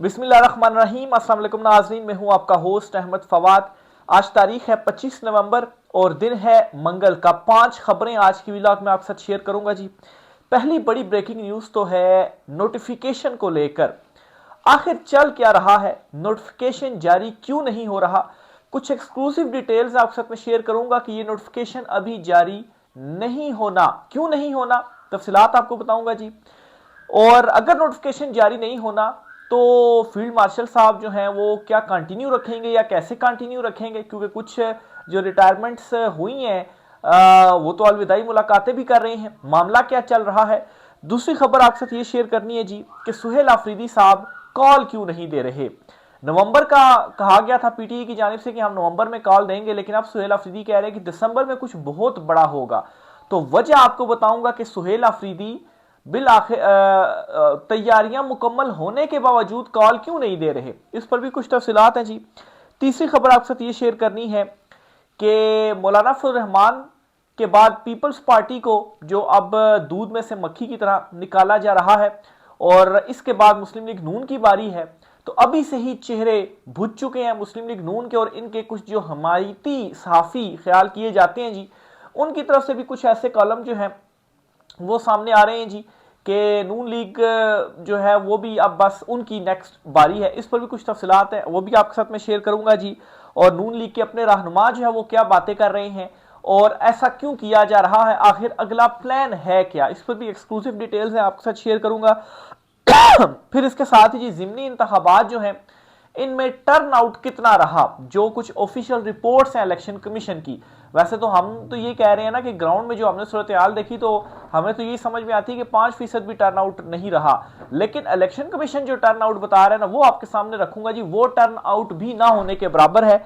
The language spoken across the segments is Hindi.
बिस्मिल्लाहिर्रहमानिर्रहीम। अस्सलाम वालेकुम नाज़रीन, मैं हूं आपका होस्ट अहमद फवाद। आज तारीख है 25 नवंबर और दिन है मंगल का। 5 खबरें आज की व्लॉग में आपके साथ शेयर करूंगा जी। पहली बड़ी ब्रेकिंग न्यूज़ तो है नोटिफिकेशन को लेकर। आखिर चल क्या रहा है, नोटिफिकेशन जारी क्यों नहीं हो रहा। कुछ एक्सक्लूसिव डिटेल्स आपके साथ में शेयर करूंगा कि ये नोटिफिकेशन अभी जारी नहीं होना, क्यों नहीं होना, तफसीलात आपको बताऊंगा जी। और अगर नोटिफिकेशन जारी नहीं होना तो फील्ड मार्शल साहब जो हैं वो क्या कंटिन्यू रखेंगे या कैसे कंटिन्यू रखेंगे, क्योंकि कुछ जो रिटायरमेंट्स हुई हैं वो तो अलविदाई मुलाकातें भी कर रहे हैं। मामला क्या चल रहा है। दूसरी खबर आपके साथ ये शेयर करनी है जी कि सुहेल आफरीदी साहब कॉल क्यों नहीं दे रहे। नवंबर का कहा गया था पीटीआई की जानिब से कि हम नवंबर में कॉल देंगे, लेकिन अब सुहेल आफरीदी कह रहे हैं कि दिसंबर में कुछ बहुत बड़ा होगा। तो वजह आपको बताऊंगा कि सुहेल आफरीदी बिल आखिर तैयारियां मुकम्मल होने के बावजूद कॉल क्यों नहीं दे रहे, इस पर भी कुछ तफसीलात हैं जी। तीसरी खबर आपके साथ ये शेयर करनी है कि मौलाना फजल रहमान के बाद पीपल्स पार्टी को जो अब दूध में से मक्खी की तरह निकाला जा रहा है और इसके बाद मुस्लिम लीग नून की बारी है, तो अभी से ही चेहरे भुज चुके हैं मुस्लिम लीग नून के। और इनके कुछ जो हमायती सहाफ़ी ख्याल किए जाते हैं जी, उनकी तरफ से भी कुछ ऐसे कॉलम जो हैं वो सामने आ रहे हैं जी कि नून लीग जो है वो भी अब बस उनकी नेक्स्ट बारी है। इस पर भी कुछ तफसीलात है, वो भी आपके साथ में शेयर करूंगा जी। और नून लीग के अपने रहनुमा जो है वो क्या बातें कर रहे हैं और ऐसा क्यों किया जा रहा है, आखिर अगला प्लान है क्या, इस पर भी एक्सक्लूसिव डिटेल्स है आपके साथ शेयर करूंगा। फिर इसके साथ ही जी ज़िमनी इंतखाबात जो हैं इनमें टर्न आउट कितना रहा, जो कुछ ऑफिशियल रिपोर्ट्स हैं इलेक्शन कमीशन की। वैसे तो हम तो ये कह रहे हैं ना कि ग्राउंड में जो हमने सूरत हाल देखी तो हमें तो ये समझ में आती है कि 5% भी टर्न आउट नहीं रहा, लेकिन इलेक्शन कमीशन जो टर्न आउट बता रहा है ना वो आपके सामने रखूंगा जी। वो टर्न आउट भी ना होने के बराबर है।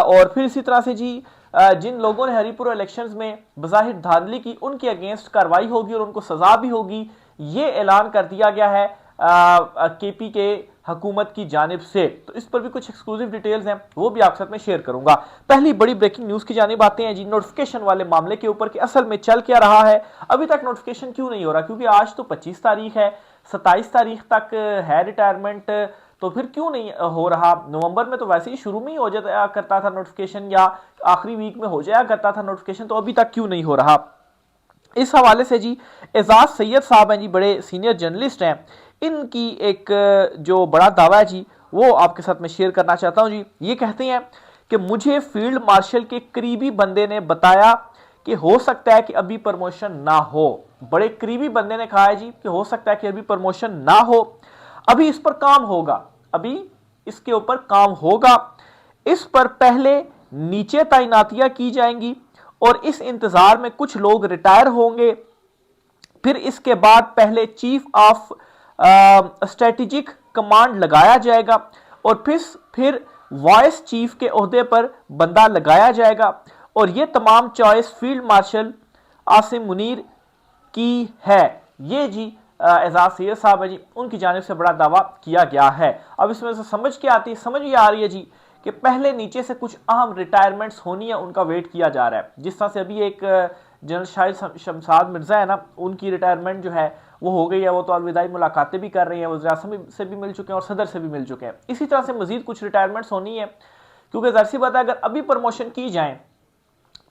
और फिर इसी तरह से जी जिन लोगों ने हरिपुर इलेक्शंस में बज़ाहिर धांधली की उनके अगेंस्ट कार्रवाई होगी और उनको सजा भी होगी, ये ऐलान कर दिया गया है केपी के हुकूमत की जानिब से। तो इस पर भी कुछ एक्सक्लूसिव डिटेल्स हैं, वो भी आपके साथ में शेयर करूंगा। पहली बड़ी ब्रेकिंग न्यूज की जानिब आते हैं जी, नोटिफिकेशन वाले मामले के ऊपर कि असल में चल क्या रहा है, अभी तक नोटिफिकेशन क्यों नहीं हो रहा। क्योंकि आज तो 25 तारीख है, 27 तारीख तक है रिटायरमेंट, तो फिर क्यों नहीं हो रहा। नवंबर में तो वैसे ही शुरू में ही हो जाया करता था नोटिफिकेशन, या आखिरी वीक में हो जाया करता था नोटिफिकेशन, तो अभी तक क्यों नहीं हो रहा। इस हवाले से जी एजाज सैयद साहब हैं जी, बड़े सीनियर जर्नलिस्ट हैं, इनकी एक जो बड़ा दावा है जी वो आपके साथ में शेयर करना चाहता हूं जी। ये कहते हैं कि मुझे फील्ड मार्शल के करीबी बंदे ने बताया कि हो सकता है कि अभी प्रमोशन ना हो। बड़े करीबी बंदे ने कहा है जी कि हो सकता है कि अभी प्रमोशन ना हो, अभी इस पर काम होगा, अभी इसके ऊपर काम होगा। इस पर पहले नीचे तैनातियां की जाएंगी और इस इंतजार में कुछ लोग रिटायर होंगे। फिर इसके बाद पहले चीफ ऑफ स्ट्रेटेजिक कमांड लगाया जाएगा और फिर वाइस चीफ के ओहदे पर बंदा लगाया जाएगा। और ये तमाम choice field marshal Asim Munir की है। ये जी एजाज सैयद साहब है जी, उनकी जानिब से बड़ा दावा किया गया है। अब इसमें से समझ ये आ रही है जी कि पहले नीचे से कुछ अहम रिटायरमेंट्स होनी है, उनका वेट किया जा रहा है। जिस तरह से अभी एक जनरल शाहिद शमशाद मिर्जा है ना, उनकी रिटायरमेंट जो है वो हो गई है, वो तो अलविदाई मुलाकातें भी कर रही हैं, वज़ीर-ए-आज़म से भी मिल चुके हैं और सदर से भी मिल चुके हैं। इसी तरह से मजीद कुछ रिटायरमेंट्स होनी है, क्योंकि ज़ाहिर सी बात है अगर अभी प्रमोशन की जाए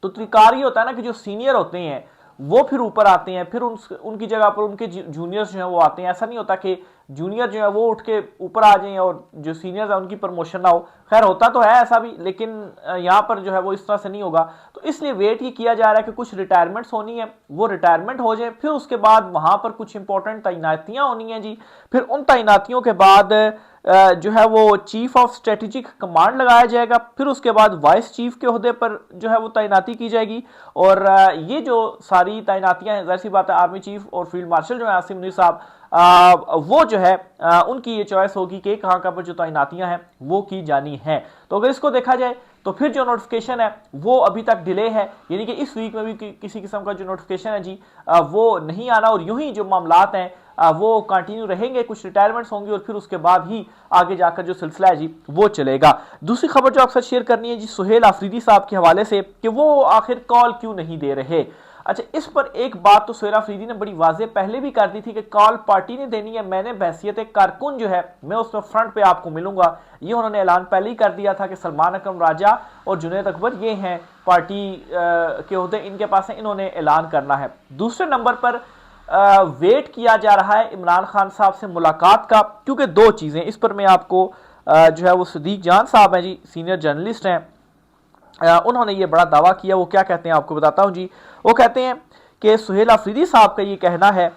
तो तरीकार ये होता है ना कि जो सीनियर होते हैं वो फिर ऊपर आते हैं, फिर उनकी जगह पर उनके जूनियर्स जो है वो आते हैं। ऐसा नहीं होता कि जूनियर जो है वो उठ के ऊपर आ जाएं और जो सीनियर्स है उनकी प्रमोशन ना हो। खैर होता तो है ऐसा भी, लेकिन यहाँ पर जो है वो इस तरह से नहीं होगा। तो इसलिए वेट ये किया जा रहा है कि कुछ रिटायरमेंट्स होनी है, वो रिटायरमेंट हो जाए, फिर उसके बाद वहां पर कुछ इंपॉर्टेंट तैनातियां होनी है जी। फिर उन तैनातियों के बाद जो है वो चीफ ऑफ स्ट्रेटेजिक कमांड लगाया जाएगा, फिर उसके बाद वाइस चीफ के ओहदे पर जो है वो तैनाती की जाएगी। और ये जो सारी तैनातियां हैं, जाहिर सी बात है आर्मी चीफ और फील्ड मार्शल जो है आसिम मुनीर साहब, वो जो है उनकी ये चॉइस होगी कि कहाँ कहाँ पर जो तैनातियां हैं वो की जानी है। तो अगर इसको देखा जाए तो फिर जो नोटिफिकेशन है वो अभी तक डिले है, यानी कि इस वीक में भी किसी किस्म का जो नोटिफिकेशन है जी वो नहीं आना, और यूं ही जो मामलात हैं वो कंटिन्यू रहेंगे। कुछ रिटायरमेंट्स होंगी और फिर उसके बाद ही आगे जाकर जो सिलसिला है जी वो चलेगा। दूसरी खबर जो आपसे शेयर करनी है जी सुहेल आफरीदी साहब के हवाले से कि वो आखिर कॉल क्यों नहीं दे रहे। अच्छा, इस पर एक बात तो सुहेल अफरीदी ने बड़ी वाज़ेह पहले भी कर दी थी कि कॉल पार्टी ने देनी है, मैंने बहसियत एक कारकुन जो है मैं उसमें फ्रंट पे आपको मिलूंगा। ये उन्होंने ऐलान पहले ही कर दिया था कि सलमान अकरम राजा और जुनैद अकबर ये हैं पार्टी के ओहदे इनके पास हैं, इन्होंने ऐलान करना है। दूसरे नंबर पर वेट किया जा रहा है इमरान खान साहब से मुलाकात का, क्योंकि दो चीज़ें इस पर मैं आपको जो है वो सदीक जान साहब हैं जी, सीनियर जर्नलिस्ट हैं, उन्होंने ये बड़ा दावा किया। वो क्या कहते हैं आपको बताता हूं जी। वो कहते हैं कि सुहेल अफरीदी साहब का ये कहना है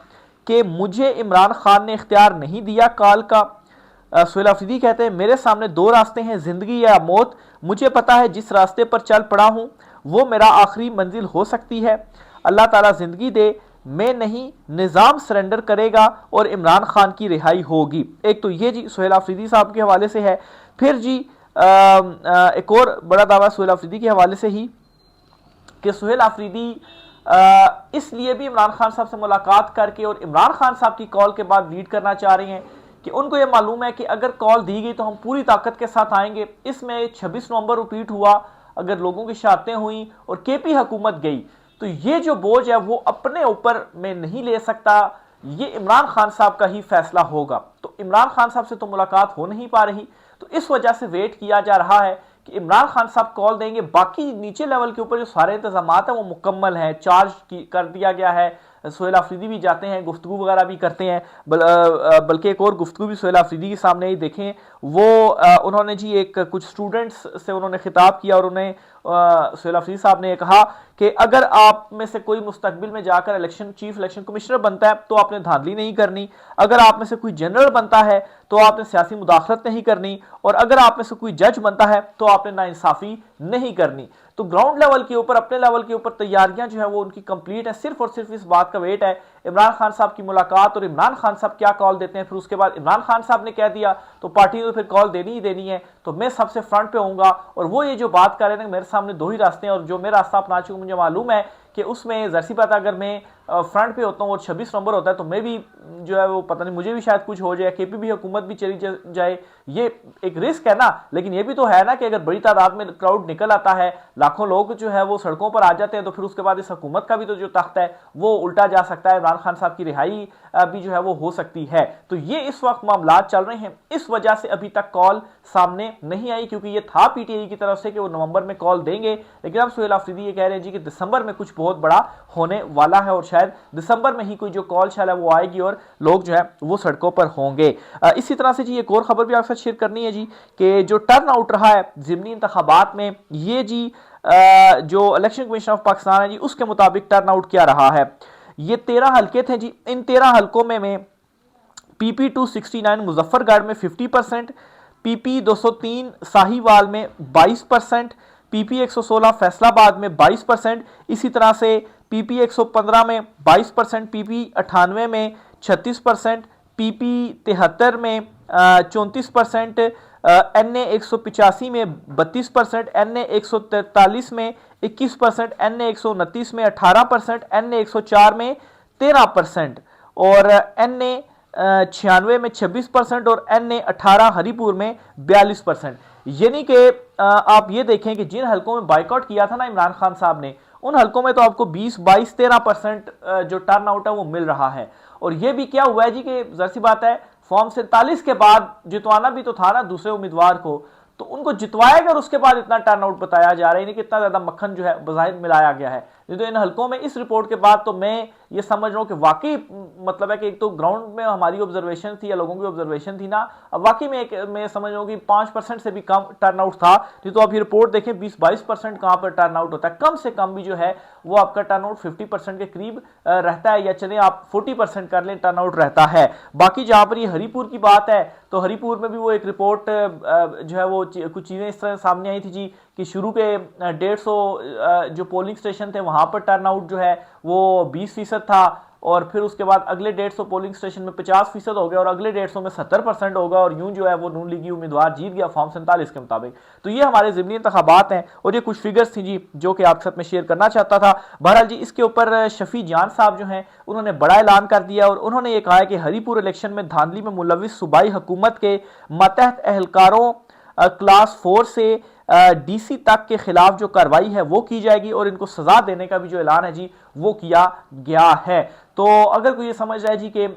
कि मुझे इमरान खान ने इख्तियार नहीं दिया कॉल का। सुहेल अफरीदी कहते हैं मेरे सामने दो रास्ते हैं, जिंदगी या मौत। मुझे पता है जिस रास्ते पर चल पड़ा हूं वो मेरा आखिरी मंजिल हो सकती है। अल्लाह ताला जिंदगी दे, मैं नहीं, निज़ाम सरेंडर करेगा और इमरान खान की रिहाई होगी। एक तो ये जी सुहेल अफरीदी साहब के हवाले से है। फिर जी एक और बड़ा दावा सुहेल अफरीदी के हवाले से ही कि सुहेल अफरीदी इसलिए भी इमरान खान साहब से मुलाकात करके और इमरान खान साहब की कॉल के बाद लीड करना चाह रहे हैं कि उनको ये मालूम है कि अगर कॉल दी गई तो हम पूरी ताकत के साथ आएंगे। इसमें 26 नवंबर रिपीट हुआ, अगर लोगों की शहादतें हुई और केपी हुकूमत गई तो ये जो बोझ है वो अपने ऊपर मैं नहीं ले सकता, ये इमरान खान साहब का ही फैसला होगा। तो इमरान खान साहब से तो मुलाकात हो नहीं पा रही, तो इस वजह से वेट किया जा रहा है कि इमरान खान साहब कॉल देंगे। बाकी नीचे लेवल के ऊपर जो सारे इंतजाम है वो मुकम्मल हैं, चार्ज कर दिया गया है। सुहेल अफरीदी भी जाते हैं, गुफ्तगू वगैरह भी करते हैं, बल्कि एक और गुफ्तगू भी सुहेल अफरीदी के सामने ही देखें। वो उन्होंने जी एक कुछ स्टूडेंट्स से उन्होंने खिताब किया और उन्हें सुहेल अफरीदी साहब ने कहा कि अगर आप में से कोई मुस्तकबिल में जाकर चीफ इलेक्शन कमिश्नर बनता है तो आपने धांधली नहीं करनी, अगर आप में से कोई जनरल बनता है तो आपने सियासी मुदाखलत नहीं करनी, और अगर आप में से कोई जज बनता है तो आपने नाइंसाफी नहीं करनी। तो ग्राउंड लेवल के ऊपर, अपने लेवल के ऊपर तैयारियां जो है वो उनकी कंप्लीट है। सिर्फ और सिर्फ इस बात का वेट है इमरान खान साहब की मुलाकात और इमरान खान साहब क्या कॉल देते हैं। फिर उसके बाद इमरान खान साहब ने कह दिया तो पार्टी ने तो फिर कॉल देनी ही देनी है, तो मैं सबसे फ्रंट पे होऊंगा। और वो ये जो बात कर रहे हैं मेरे सामने दो ही रास्ते हैं और जो मैं रास्ता अपना चुका, मुझे मालूम है कि उसमें जर्सी बात अगर मैं फ्रंट पे होता हूँ और 26 नंबर होता है तो मैं भी जो है वो पता नहीं मुझे भी शायद कुछ हो जाए, केपी भी हुकूमत भी चली जाए, ये एक रिस्क है ना। लेकिन ये भी तो है ना कि अगर बड़ी तादाद में क्राउड निकल आता है, लाखों लोग जो है वो सड़कों पर आ जाते हैं, तो फिर उसके बाद इस हुकूमत का भी तो जो तख्त है वो उल्टा जा सकता है, इमरान खान साहब की रिहाई भी जो है वो हो सकती है। तो ये इस वक्त मामला चल रहे हैं, इस वजह से अभी तक कॉल सामने नहीं आई, क्योंकि ये था पीटीआई की तरफ से कि वो नवंबर में कॉल देंगे। लेकिन अब सुहेल अफरीदी ये कह रहे हैं जी कि दिसंबर में कुछ बहुत बड़ा होने वाला है और शायद दिसंबर में ही कोई जो कॉल शायद है वो आएगी और लोग जो है वो सड़कों पर होंगे। इसी तरह से जी एक और खबर भी आपके साथ शेयर करनी है जी कि जो टर्न आउट रहा है ज़िमनी इंतखाबात में, ये जी जो इलेक्शन कमीशन ऑफ पाकिस्तान है जी उसके मुताबिक टर्न आउट क्या रहा है। ये 13 हल्के थे जी, इन 13 हल्कों में PP 269 मुजफ्फरगढ़ में 50%, PP 203 साहिवाल में 22%, PP 116 फैसलाबाद में 22%, इसी तरह से PP 115 में 22%, PP 98 में 36%, PP 73 में 34%, NA 185 में 32%, NA 143 में 21%, NA 129 में 18%, NA 104 में 13% और NA 96 में 26% और NA 18 हरिपुर में 42%। यानी कि आप ये देखें कि जिन हलकों में बाइकआउट किया था ना इमरान खान साहब ने, उन हलकों में तो आपको 20, 22, 13% जो टर्न आउट है वो मिल रहा है। और ये भी क्या हुआ है जी कि जैसी बात है फॉर्म 47 के बाद जितवाना भी तो था ना दूसरे उम्मीदवार को, तो उनको जितवाया गया और उसके बाद इतना टर्न आउट बताया जा रहा है, कि इतना ज्यादा मक्खन जो है बज़ाहिर मिलाया गया है। तो इन हलकों में इस रिपोर्ट के बाद तो मैं ये समझ रहा हूँ कि वाकई मतलब है कि एक तो ग्राउंड में हमारी ऑब्जर्वेशन थी या लोगों की ऑब्जर्वेशन थी ना, अब वाकई में मैं समझ रहा हूँ कि 5% से भी कम टर्न आउट था। तो आप ये रिपोर्ट देखें 20-22% कहाँ पर टर्न आउट होता है, कम से कम भी जो है वो आपका टर्न आउट 50% के करीब रहता है, या चले आप 40% कर लें टर्न आउट रहता है। बाकी जहाँ पर ये हरिपुर की बात है तो हरिपुर में भी वो एक रिपोर्ट जो है वो कुछ चीज़ें इस तरह सामने आई थी जी कि शुरू के 150 जो पोलिंग स्टेशन थे वहाँ पर टर्न आउट जो है वो 20% था, और फिर उसके बाद अगले 150 पोलिंग स्टेशन में 50% हो गया और अगले 150 में 70% होगा, और यूं जो है वो नून लीगी उम्मीदवार जीत गया फॉर्म 47 के मुताबिक। तो ये हमारे ज़िमनी इंतखाबात हैं और ये कुछ फिगर्स थी जी जो कि आपके साथ में शेयर करना चाहता था। बहरहाल जी इसके ऊपर शफी जान साहब जो हैं उन्होंने बड़ा ऐलान कर दिया और उन्होंने ये कहा है कि हरिपुर इलेक्शन में धांधली में मुलविस सूबाई हुकूमत के मातहत एहलकारों क्लास 4 से डीसी तक के खिलाफ जो कार्रवाई है वो की जाएगी और इनको सजा देने का भी जो ऐलान है जी वो किया गया है। तो अगर कोई ये समझ रहा है जी कि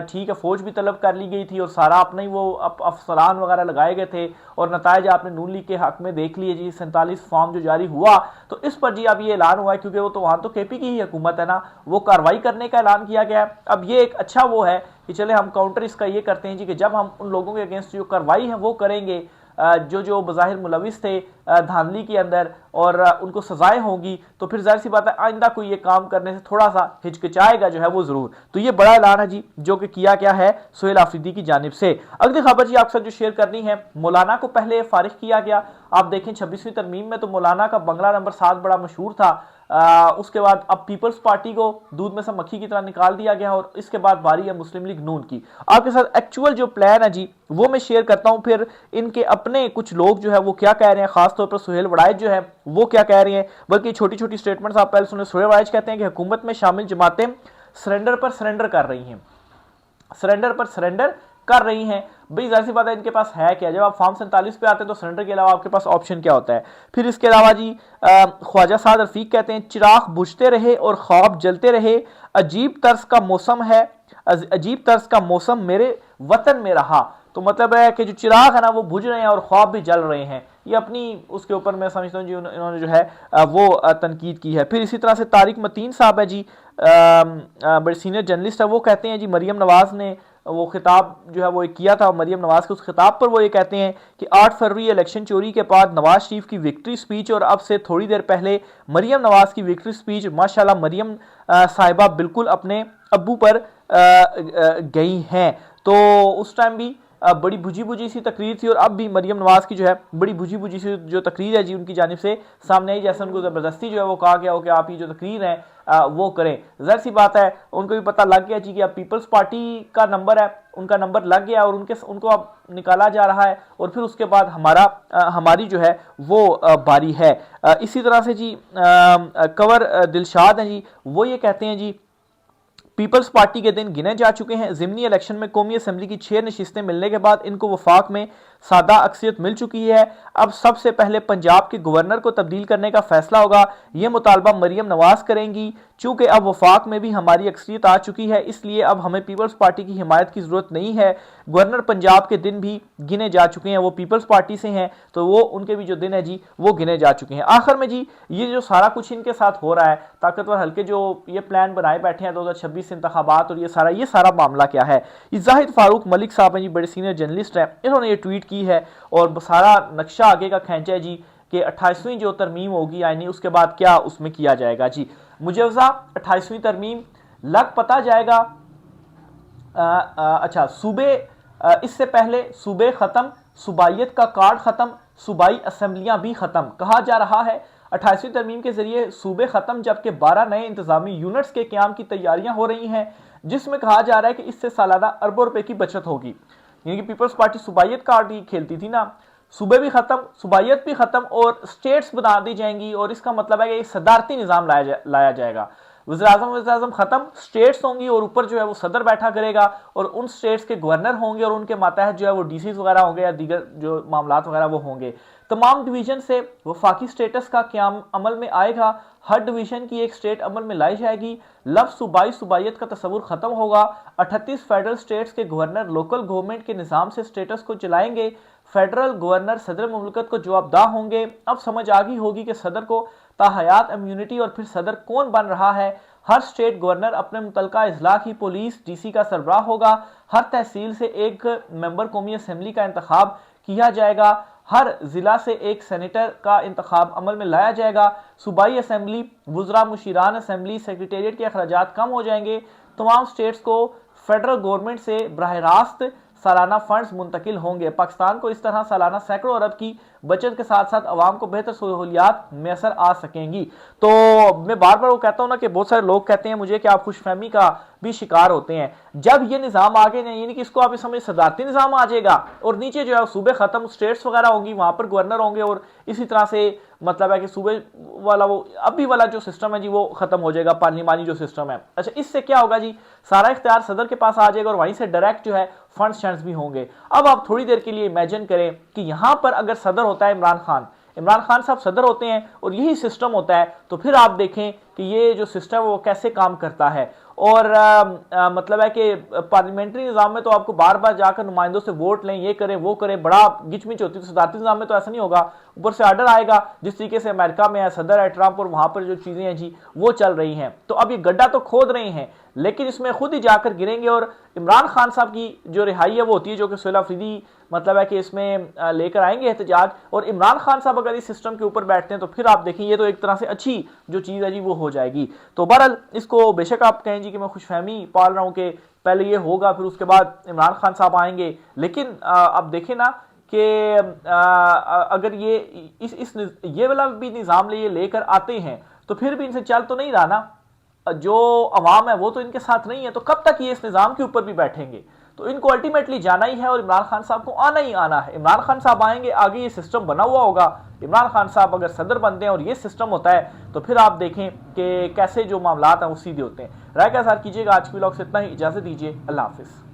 ठीक है फौज भी तलब कर ली गई थी और सारा अपना ही वो अफसरान वगैरह लगाए गए थे और नतायज आपने नून लीग के हक में देख लिए जी 47 फॉर्म जो जारी हुआ, तो इस पर जी अब ये ऐलान हुआ है क्योंकि वो तो वहां तो केपी की ही हुकूमत है ना, वो कार्रवाई करने का ऐलान किया गया। अब ये एक अच्छा वो है कि चले हम काउंटर इसका ये करते हैं जी कि जब हम उन लोगों के अगेंस्ट जो कार्रवाई है वो करेंगे जो जो बज़ाहिर मुलविस थे धांधली के अंदर और उनको सजाएं होंगी, तो फिर जाहिर सी बात है आइंदा कोई ये काम करने से थोड़ा सा हिचकिचाएगा जो है वो जरूर। तो ये बड़ा ऐलान है जी जो कि किया गया है सुहेल आफरीदी की जानिब से। अगली खबर जी आपके साथ जो शेयर करनी है, मौलाना को पहले फारिग किया गया। आप देखें 26वीं तरमीम में तो मौलाना का बंगला नंबर 7 बड़ा मशहूर था। उसके बाद अब पीपल्स पार्टी को दूध में से मक्खी की तरह निकाल दिया गया और इसके बाद बारी है मुस्लिम लीग नून की। आपके साथ एक्चुअल जो प्लान है जी वो मैं शेयर करता हूं, फिर इनके अपने कुछ लोग जो है वो क्या कह रहे हैं, खासतौर पर सुहेल वड़ाइच जो है वो क्या कह रहे हैं, बल्कि छोटी छोटी स्टेटमेंट्स आप पहले सुने। सुहेल वड़ाइच कहते हैं कि हुकूमत में शामिल जमातें सरेंडर पर सरेंडर कर रही हैं, सरेंडर पर सरेंडर कर रही हैं। भाई जाहिर सी बात है इनके पास है क्या, जब आप फॉर्म 47 पे आते हैं तो सरेंडर के अलावा आपके पास ऑप्शन क्या होता है। फिर इसके अलावा जी ख्वाजा साद रफीक कहते हैं चिराग बुझते रहे और ख्वाब जलते रहे, अजीब तर्ज का मौसम है, अजीब तर्ज का मौसम मेरे वतन में रहा। तो मतलब है कि जो चिराग है ना वो बुझ रहे हैं और ख्वाब भी जल रहे हैं। ये अपनी उसके ऊपर मैं समझता हूँ जी इन्होंने जो है वो तनकीद की है। फिर इसी तरह से तारिक मतीन साहब है जी बड़े सीनियर जर्नलिस्ट है, वो कहते हैं जी मरियम नवाज ने वो खिताब जो है वो किया था, मरियम नवाज के उस खिताब पर वो ये कहते हैं कि 8 फरवरी इलेक्शन चोरी के बाद नवाज शरीफ की विक्ट्री स्पीच और अब से थोड़ी देर पहले मरियम नवाज की विक्ट्री स्पीच, माशाल्लाह मरियम साहिबा बिल्कुल अपने अब्बू पर गई हैं। तो उस टाइम भी बड़ी बुझी बुझी सी तकरीर थी और अब भी मरियम नवाज की जो है बड़ी बुझी बुझी सी जो तकरीर है जी उनकी जानिब से सामने आई, जैसे उनको ज़बरदस्ती जो है वो कहा गया हो कि आप ये जो तकरीर है वो करें। ज़ाहिर सी बात है उनको भी पता लग गया जी कि अब पीपल्स पार्टी का नंबर है, उनका नंबर लग गया और उनको अब निकाला जा रहा है और फिर उसके बाद हमारी जो है वो बारी है। इसी तरह से जी कंवर दिलशाद हैं जी, वो ये कहते हैं जी पीपल्स पार्टी के दिन गिने जा चुके हैं। ज़िमनी इलेक्शन में कौमी असम्बली की 6 नशिस्तें मिलने के बाद इनको वफाक में सादा अक्सरियत मिल चुकी है। अब सबसे पहले पंजाब के गवर्नर को तब्दील करने का फैसला होगा। यह मुतालबा मरियम नवाज करेंगी। चूंकि अब वफाक में भी हमारी अक्सरियत आ चुकी है, इसलिए अब हमें पीपल्स पार्टी की हिमायत की जरूरत नहीं है। गवर्नर पंजाब के दिन भी गिने जा चुके हैं, वो पीपल्स पार्टी से हैं, तो वो उनके भी जो दिन है जी वो गिने जा चुके हैं। आखिर में जी ये जो सारा कुछ इनके साथ हो रहा है, ताकतवर हल्के जो ये प्लान बनाए बैठे हैं 2026 इंतखाबात और ये सारा मामला क्या है। ये जाहिद फारूक मलिक साहब हैं जी, बड़े सीनियर जर्नलिस्ट हैं, इन्होंने ये ट्वीट की है और सारा नक्शा आगे का खींचा है जी कि 28वीं जो तरमीम होगी यानी उसके बाद क्या उसमें किया जाएगा जी। मुजवजा 28वीं तरमीम लग पता जाएगा। अच्छा सूबे इससे पहले सूबे खत्म, सूबाइयत का कार्ड खत्म, सूबाई असम्बलियां भी खत्म। कहा जा रहा है 28वीं तरमीम के जरिए सूबे खत्म, जबकि 12 नए इंतजामी यूनिट्स के क्याम की तैयारियां हो रही हैं, जिसमें कहा जा रहा है कि इससे सालाना अरबों रुपए की बचत होगी। यानी कि पीपल्स पार्टी सूबाइयत कार्ड ही खेलती थी ना, सूबे भी खत्म, सूबाइयत भी खत्म और स्टेट्स बना दी जाएंगी और इसका मतलब है कि एक सदारती निज़ाम लाया जाएगा। वज़ीर-ए-आज़म खत्म, स्टेट्स होंगी और ऊपर जो है वो सदर बैठा करेगा और उन स्टेट्स के गवर्नर होंगे और उनके मातहत जो है वो डीसीज वगैरह होंगे या दीगर जो मामलात वगैरह वो होंगे। तमाम डिवीजन से वफाकी स्टेटस का क्याम अमल में आएगा। हर डिवीजन की एक स्टेट अमल में लाई जाएगी। लफ्ज़ सूबाई सूबाइयत का तस्वुर खत्म होगा। 38 फेडरल स्टेट्स के गवर्नर लोकल गवर्नमेंट के निज़ाम से स्टेटस को चलाएंगे। फेडरल गवर्नर सदर मुमलकत को जवाबदाह होंगे। अब समझ आ गई होगी कि सदर को ताहयात इम्यूनिटी और फिर सदर कौन बन रहा है। हर स्टेट गवर्नर अपने मुतलका अजला की पुलिस डीसी का सरबराह होगा। हर तहसील से एक मेंबर कौमी असम्बली का इंतखाब किया जाएगा। हर जिला से एक सेनेटर का इंतखाब अमल में लाया जाएगा। सूबाई असम्बली, वुज़रा, मुशीरान असम्बली, सेक्रेटेरिएट के अखराजात कम हो जाएंगे। तमाम स्टेट्स को फेडरल गवर्नमेंट से बराह रास्त सालाना फंड्स मुंतकिल होंगे। पाकिस्तान को इस तरह सालाना सैकड़ों अरब की बचत के साथ साथ अवाम को बेहतर सहूलियात मैसर आ सकेंगी। तो मैं बार बार वो कहता हूँ ना कि बहुत सारे लोग कहते हैं मुझे कि आप खुशफहमी का भी शिकार होते हैं। जब ये निज़ाम आगे नहीं, यानी कि इसको आप समझ सदारती निज़ाम आ जाएगा और नीचे जो है सूबे खत्म, स्टेट्स वगैरह होंगी, वहां पर गवर्नर होंगे और इसी तरह से मतलब है कि सूबे वाला वो अभी वाला जो सिस्टम है जी वो खत्म हो जाएगा, पार्लिमानी जो सिस्टम है। अच्छा इससे क्या होगा जी, सारा इख्तियार सदर के पास आ जाएगा और वहीं से डायरेक्ट जो है फंड्स भी होंगे। अब आप थोड़ी देर के लिए इमेजिन करें कि यहां पर अगर सदर होता है इमरान खान, इमरान खान साहब सदर होते हैं और यही सिस्टम होता है, तो फिर आप देखें कि ये जो सिस्टम है वो कैसे काम करता है। और मतलब है कि पार्लियामेंट्री निज़ाम में तो आपको बार बार जाकर नुमाइंदों से वोट लें, ये करें वो करें, बड़ा गिचमिच होती है। तो सदारती निज़ाम में तो ऐसा नहीं होगा, ऊपर से आर्डर आएगा, जिस तरीके से अमेरिका में है, सदर है ट्रंप, और वहां पर जो चीजें हैं जी वो चल रही हैं। तो अब ये गड्ढा तो खोद रहे हैं, लेकिन इसमें खुद ही जाकर गिरेंगे। और इमरान खान साहब की जो रिहाई है वो होती है, जो कि सुहेल अफरीदी मतलब है कि इसमें लेकर आएंगे एहतजाज, और इमरान खान साहब अगर इस सिस्टम के ऊपर बैठते हैं तो फिर आप देखें ये तो एक तरह से अच्छी जो चीज़ है जी वो हो जाएगी। तो बहरहाल इसको बेशक आप कहें जी कि मैं खुशफहमी पाल रहा हूं कि पहले ये होगा फिर उसके बाद इमरान खान साहब आएंगे, लेकिन अब देखें ना कि अगर ये ये वाला भी निज़ाम ये लेकर आते हैं तो फिर भी इनसे चल तो नहीं रहा ना, जो अवाम है वो तो इनके साथ नहीं है, तो कब तक ये इस निज़ाम के ऊपर भी बैठेंगे। तो इनको अल्टीमेटली जाना ही है और इमरान खान साहब को आना ही आना है। इमरान खान साहब आएंगे, आगे ये सिस्टम बना हुआ होगा, इमरान खान साहब अगर सदर बनते हैं और ये सिस्टम होता है तो फिर आप देखें कि कैसे जो मामलात हैं वो सीधे होते हैं। राय का इज़हार कीजिएगा। आज की व्लॉग से इतना ही, इजाज़त दीजिए, अल्लाह हाफिज़।